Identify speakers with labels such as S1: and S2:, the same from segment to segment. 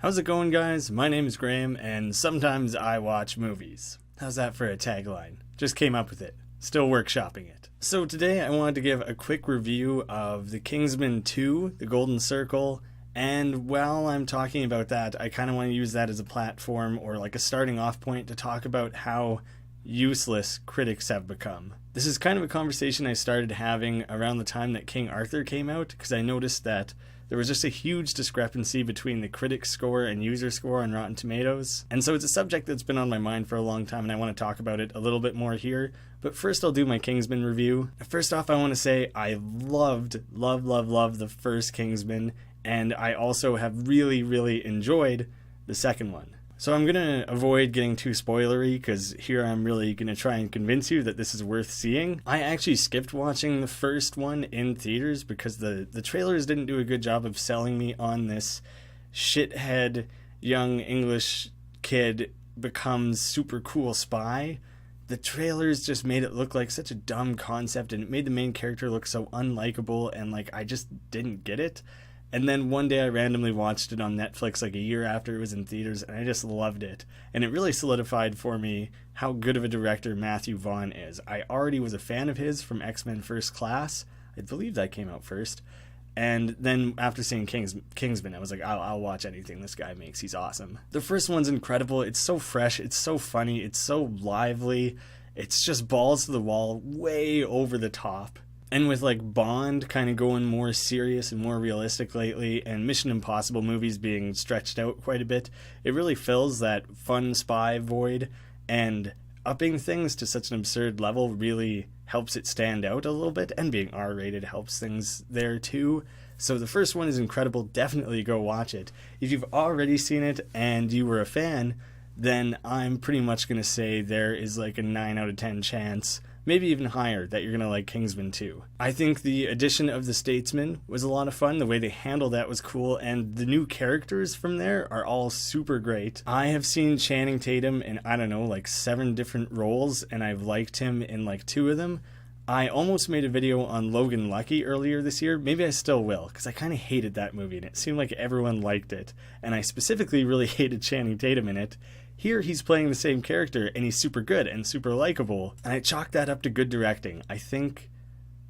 S1: How's it going, guys? My name is Graham, and sometimes I watch movies. How's that for a tagline? Just came up with it. Still workshopping it. So today I wanted to give a quick review of the Kingsman 2, The Golden Circle, and while I'm talking about that, I kind of want to use that as a platform or like a starting off point to talk about how useless critics have become. This is kind of a conversation I started having around the time that King Arthur came out, because I noticed that there was just a huge discrepancy between the critic score and user score on Rotten Tomatoes. And so it's a subject that's been on my mind for a long time, and I want to talk about it a little bit more here. But first I'll do my Kingsman review. First off, I want to say I loved the first Kingsman, and I also have really enjoyed the second one. So I'm going to avoid getting too spoilery, because here I'm really going to try and convince you that this is worth seeing. I actually skipped watching the first one in theaters because the trailers didn't do a good job of selling me on this shithead young English kid becomes super cool spy. The trailers just made it look like such a dumb concept, and it made the main character look so unlikable, and like I just didn't get it. And then one day I randomly watched it on Netflix like a year after it was in theaters, and I just loved it. And it really solidified for me how good of a director Matthew Vaughn is. I already was a fan of his from X-Men First Class. I believe that came out first. And then after seeing Kingsman, I was like, I'll watch anything this guy makes. He's awesome. The first one's incredible. It's so fresh. It's so funny. It's so lively. It's just balls to the wall, way over the top. And with like Bond kind of going more serious and more realistic lately, and Mission Impossible movies being stretched out quite a bit, it really fills that fun spy void, and upping things to such an absurd level really helps it stand out a little bit, and being R-rated helps things there too. So the first one is incredible. Definitely go watch it. If you've already seen it and you were a fan, then I'm pretty much going to say there is like a 9 out of 10 chance, maybe even higher, that you're going to like Kingsman 2. I think the addition of the Statesman was a lot of fun. The way they handled that was cool, and the new characters from there are all super great. I have seen Channing Tatum in, I don't know, like 7 different roles, and I've liked him in like 2 of them. I almost made a video on Logan Lucky earlier this year. Maybe I still will, because I kind of hated that movie, and it seemed like everyone liked it. And I specifically really hated Channing Tatum in it. Here he's playing the same character, and he's super good and super likable, and I chalk that up to good directing. I think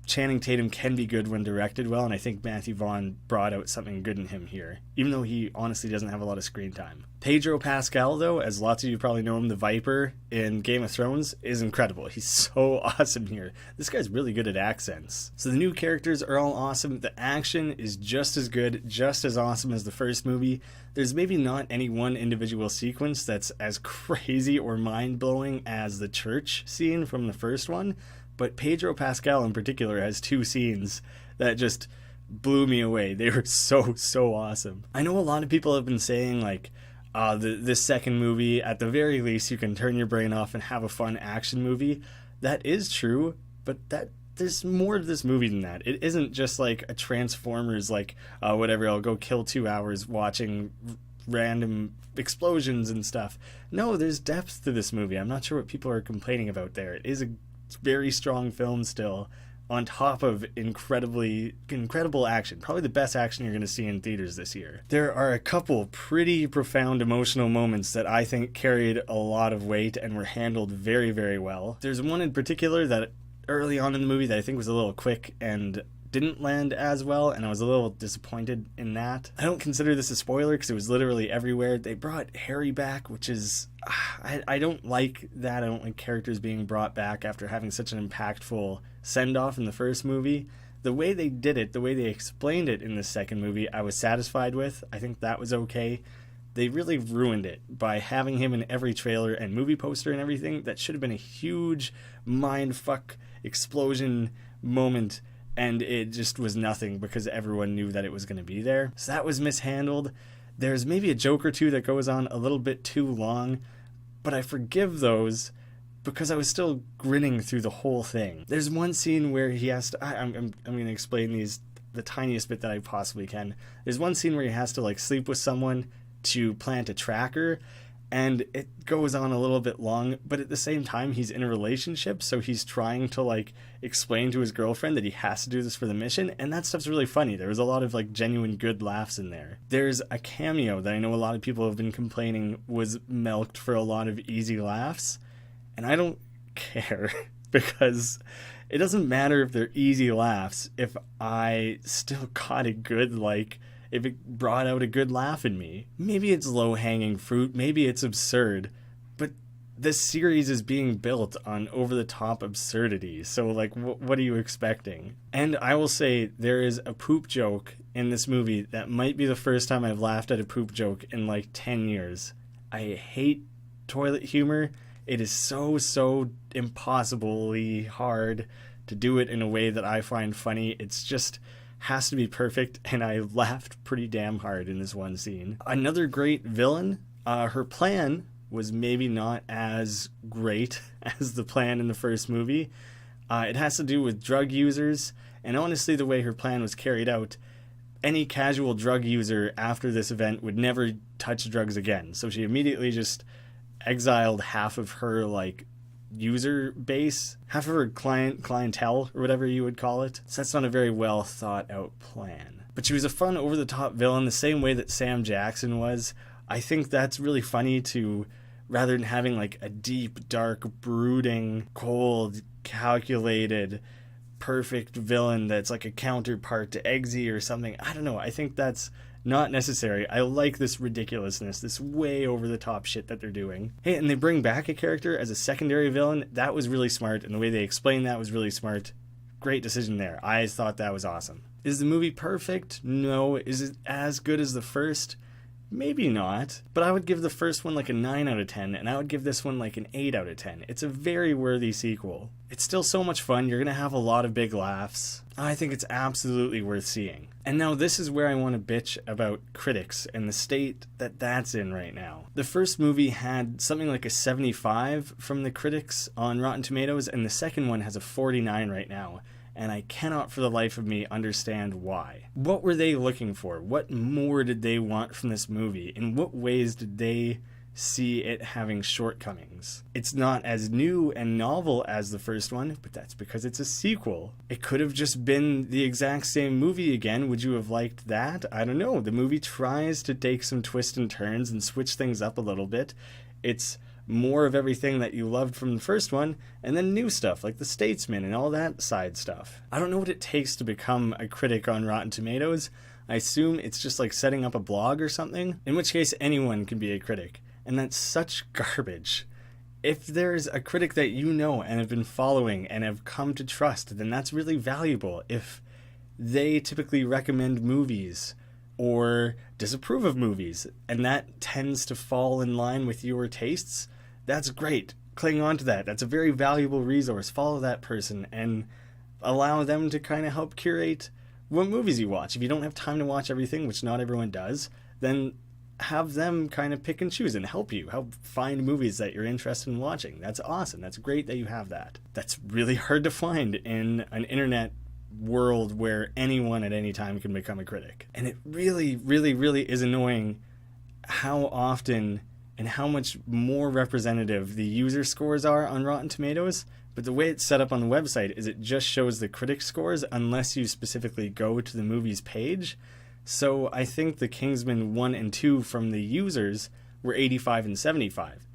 S1: Channing Tatum can be good when directed well, and I think Matthew Vaughn brought out something good in him here, even though he honestly doesn't have a lot of screen time. Pedro Pascal, though, as lots of you probably know him, the Viper in Game of Thrones, is incredible. He's so awesome here. This guy's really good at accents. So the new characters are all awesome. The action is just as good, just as awesome as the first movie. There's maybe not any one individual sequence that's as crazy or mind-blowing as the church scene from the first one, but Pedro Pascal in particular has 2 scenes that just blew me away. They were so awesome. I know a lot of people have been saying like, this second movie, at the very least, you can turn your brain off and have a fun action movie. That is true, but there's more to this movie than that. It isn't just like a Transformers, like, whatever, I'll go kill 2 hours watching random explosions and stuff. No, there's depth to this movie. I'm not sure what people are complaining about there. It is a very strong film still, on top of incredible action. Probably the best action you're going to see in theaters this year. There are a couple pretty profound emotional moments that I think carried a lot of weight and were handled very well. There's one in particular that early on in the movie that I think was a little quick and didn't land as well, and I was a little disappointed in that. I don't consider this a spoiler because it was literally everywhere. They brought Harry back, which is... I don't like that. I don't like characters being brought back after having such an impactful send-off in the first movie. The way they did it, the way they explained it in the second movie, I was satisfied with. I think that was okay. They really ruined it by having him in every trailer and movie poster and everything. That should have been a huge mindfuck explosion moment, and it just was nothing because everyone knew that it was going to be there. So that was mishandled. There's maybe a joke or two that goes on a little bit too long, but I forgive those because I was still grinning through the whole thing. There's one scene where he has to... I'm going to explain these the tiniest bit that I possibly can. There's one scene where he has to like sleep with someone to plant a tracker, and it goes on a little bit long, but at the same time he's in a relationship, so he's trying to like explain to his girlfriend that he has to do this for the mission, and that stuff's really funny. There was a lot of like genuine good laughs in there. There's a cameo that I know a lot of people have been complaining was milked for a lot of easy laughs, and I don't care because it doesn't matter if they're easy laughs if I still got a good, like, if it brought out a good laugh in me. Maybe it's low-hanging fruit, maybe it's absurd, but this series is being built on over-the-top absurdity, so, like, what are you expecting? And I will say, there is a poop joke in this movie that might be the first time I've laughed at a poop joke in, like, 10 years. I hate toilet humor. It is so impossibly hard to do it in a way that I find funny. It's just has to be perfect, and I laughed pretty damn hard in this one scene. Another great villain. Her plan was maybe not as great as the plan in the first movie. It has to do with drug users, and honestly the way her plan was carried out, any casual drug user after this event would never touch drugs again. So she immediately just exiled half of her, like, user base, half of her clientele, or whatever you would call it. So that's not a very well thought out plan. But she was a fun, over-the-top villain, the same way that Sam Jackson was. I think that's really funny to, rather than having like a deep, dark, brooding, cold, calculated, perfect villain that's like a counterpart to Eggsy or something. I don't know. I think that's not necessary. I like this ridiculousness, this way over the top shit that they're doing. Hey, and they bring back a character as a secondary villain. That was really smart, and the way they explained that was really smart. Great decision there. I thought that was awesome. Is the movie perfect? No. Is it as good as the first? Maybe not, but I would give the first one like a 9 out of 10, and I would give this one like an 8 out of 10. It's a very worthy sequel. It's still so much fun. You're going to have a lot of big laughs. I think it's absolutely worth seeing. And now this is where I want to bitch about critics and the state that that's in right now. The first movie had something like a 75 from the critics on Rotten Tomatoes, and the second one has a 49 right now. And I cannot for the life of me understand why. What were they looking for? What more did they want from this movie? In what ways did they see it having shortcomings? It's not as new and novel as the first one, but that's because it's a sequel. It could have just been the exact same movie again. Would you have liked that? I don't know. The movie tries to take some twists and turns and switch things up a little bit. It's more of everything that you loved from the first one, and then new stuff like The Statesman and all that side stuff. I don't know what it takes to become a critic on Rotten Tomatoes. I assume it's just like setting up a blog or something, in which case anyone can be a critic, and that's such garbage. If there's a critic that you know and have been following and have come to trust, then that's really valuable. If they typically recommend movies or disapprove of movies, and that tends to fall in line with your tastes, that's great. Cling on to that. That's a very valuable resource. Follow that person and allow them to kind of help curate what movies you watch. If you don't have time to watch everything, which not everyone does, then have them kind of pick and choose and help find movies that you're interested in watching. That's awesome. That's great that you have that. That's really hard to find in an internet world where anyone at any time can become a critic. And it really is annoying how often and how much more representative the user scores are on Rotten Tomatoes, but the way it's set up on the website is it just shows the critic scores unless you specifically go to the movie's page. So I think the Kingsman 1 and 2 from the users were 85 and 75,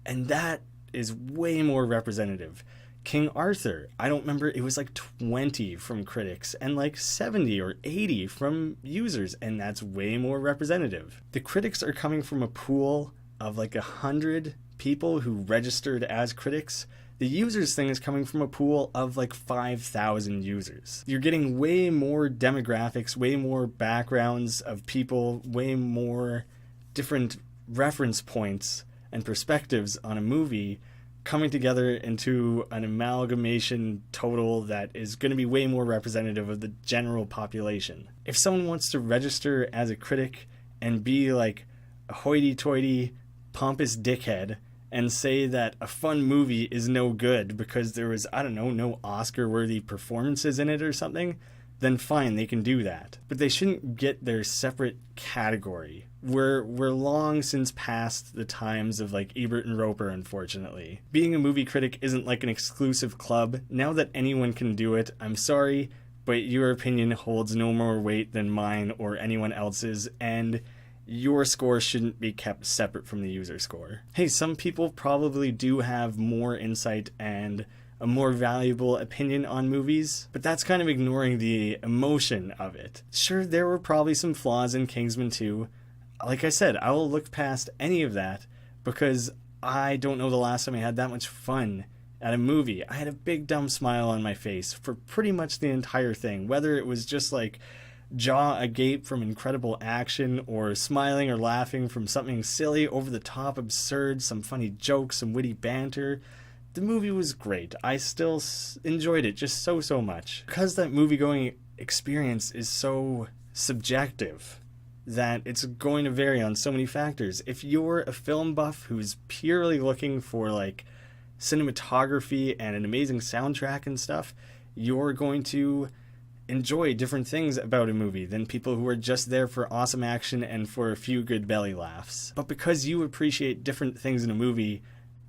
S1: and that is way more representative. King Arthur, I don't remember, it was like 20 from critics and like 70 or 80 from users, and that's way more representative. The critics are coming from a pool of like 100 people who registered as critics. The users thing is coming from a pool of like 5,000 users. You're getting way more demographics, way more backgrounds of people, way more different reference points and perspectives on a movie coming together into an amalgamation total that is going to be way more representative of the general population. If someone wants to register as a critic and be like a hoity-toity, pompous dickhead and say that a fun movie is no good because there was, I don't know, no Oscar-worthy performances in it or something, then fine, they can do that. But they shouldn't get their separate category. We're long since past the times of like Ebert and Roper, unfortunately. Being a movie critic isn't like an exclusive club. Now that anyone can do it, I'm sorry, but your opinion holds no more weight than mine or anyone else's, and your score shouldn't be kept separate from the user score. Hey, some people probably do have more insight and a more valuable opinion on movies, but that's kind of ignoring the emotion of it. Sure, there were probably some flaws in Kingsman 2. Like I said, I will look past any of that because I don't know the last time I had that much fun at a movie. I had a big dumb smile on my face for pretty much the entire thing, whether it was just like jaw agape from incredible action or smiling or laughing from something silly, over the top, absurd, some funny jokes, some witty banter. The movie was great. I still enjoyed it just so much. Because that movie-going experience is so subjective that it's going to vary on so many factors. If you're a film buff who's purely looking for like cinematography and an amazing soundtrack and stuff, you're going to enjoy different things about a movie than people who are just there for awesome action and for a few good belly laughs. But because you appreciate different things in a movie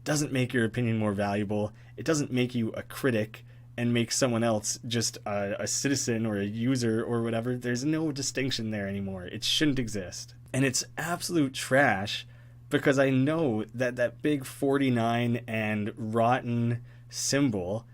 S1: doesn't make your opinion more valuable. It doesn't make you a critic and make someone else just a citizen or a user or whatever. There's no distinction there anymore. It shouldn't exist. And it's absolute trash because I know that that big 49 and rotten symbol,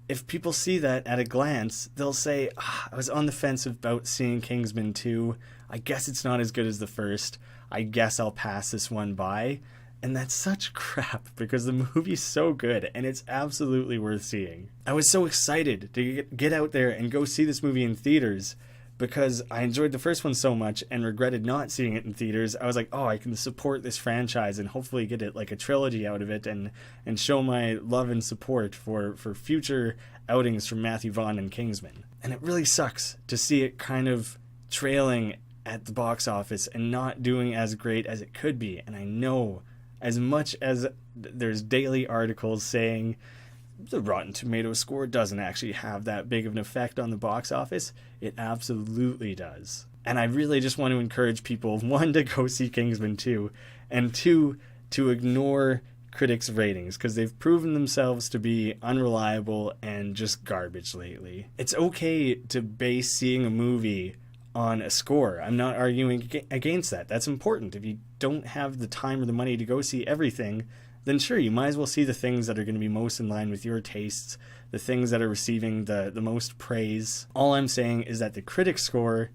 S1: if people see that at a glance, they'll say, I was on the fence about seeing Kingsman 2. I guess it's not as good as the first. I guess I'll pass this one by. And that's such crap because the movie's so good and it's absolutely worth seeing. I was so excited to get out there and go see this movie in theaters because I enjoyed the first one so much and regretted not seeing it in theaters. I was like, oh, I can support this franchise and hopefully get it like a trilogy out of it and show my love and support for future outings from Matthew Vaughn and Kingsman. And it really sucks to see it kind of trailing at the box office and not doing as great as it could be. And I know, as much as there's daily articles saying the Rotten Tomatoes score doesn't actually have that big of an effect on the box office, it absolutely does. And I really just want to encourage people, one, to go see Kingsman 2, and two, to ignore critics' ratings, because they've proven themselves to be unreliable and just garbage lately. It's okay to base seeing a movie on a score. I'm not arguing against that. That's important. If you don't have the time or the money to go see everything, then sure, you might as well see the things that are going to be most in line with your tastes, the things that are receiving the most praise. All I'm saying is that the critic score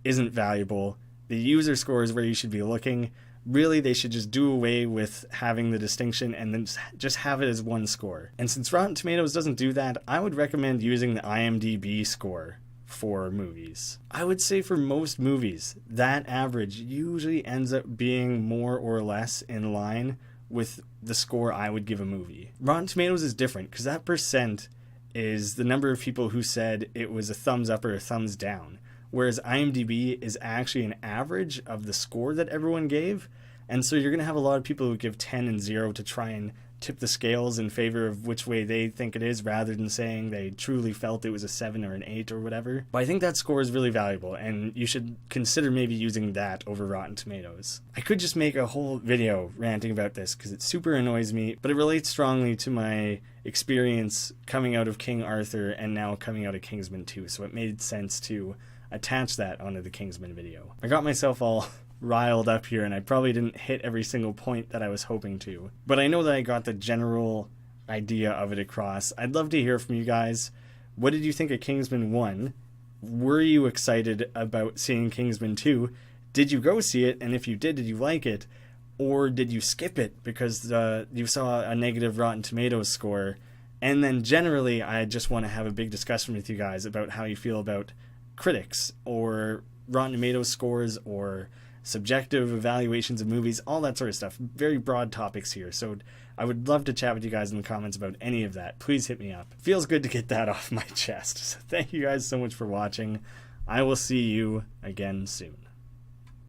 S1: isn't valuable. The user score is where you should be looking. Really, they should just do away with having the distinction and then just have it as one score. And since Rotten Tomatoes doesn't do that, I would recommend using the IMDb score for movies. I would say for most movies, that average usually ends up being more or less in line with the score I would give a movie. Rotten Tomatoes is different because that percent is the number of people who said it was a thumbs up or a thumbs down, whereas IMDb is actually an average of the score that everyone gave. And so you're going to have a lot of people who give 10 and 0 to try and tip the scales in favor of which way they think it is rather than saying they truly felt it was a 7 or an 8 or whatever. But I think that score is really valuable and you should consider maybe using that over Rotten Tomatoes. I could just make a whole video ranting about this because it super annoys me, but it relates strongly to my experience coming out of King Arthur and now coming out of Kingsman 2, so it made sense to attach that onto the Kingsman video. I got myself all riled up here and I probably didn't hit every single point that I was hoping to, but I know that I got the general idea of it across. I'd love to hear from you guys. What did you think of Kingsman 1? Were you excited about seeing Kingsman 2? Did you go see it? And if you did you like it? Or did you skip it because you saw a negative Rotten Tomatoes score? And then generally, I just want to have a big discussion with you guys about how you feel about critics or Rotten Tomatoes scores or subjective evaluations of movies, all that sort of stuff. Very broad topics here, so I would love to chat with you guys in the comments about any of that. Please hit me up. Feels good to get that off my chest. So thank you guys so much for watching. I will see you again soon.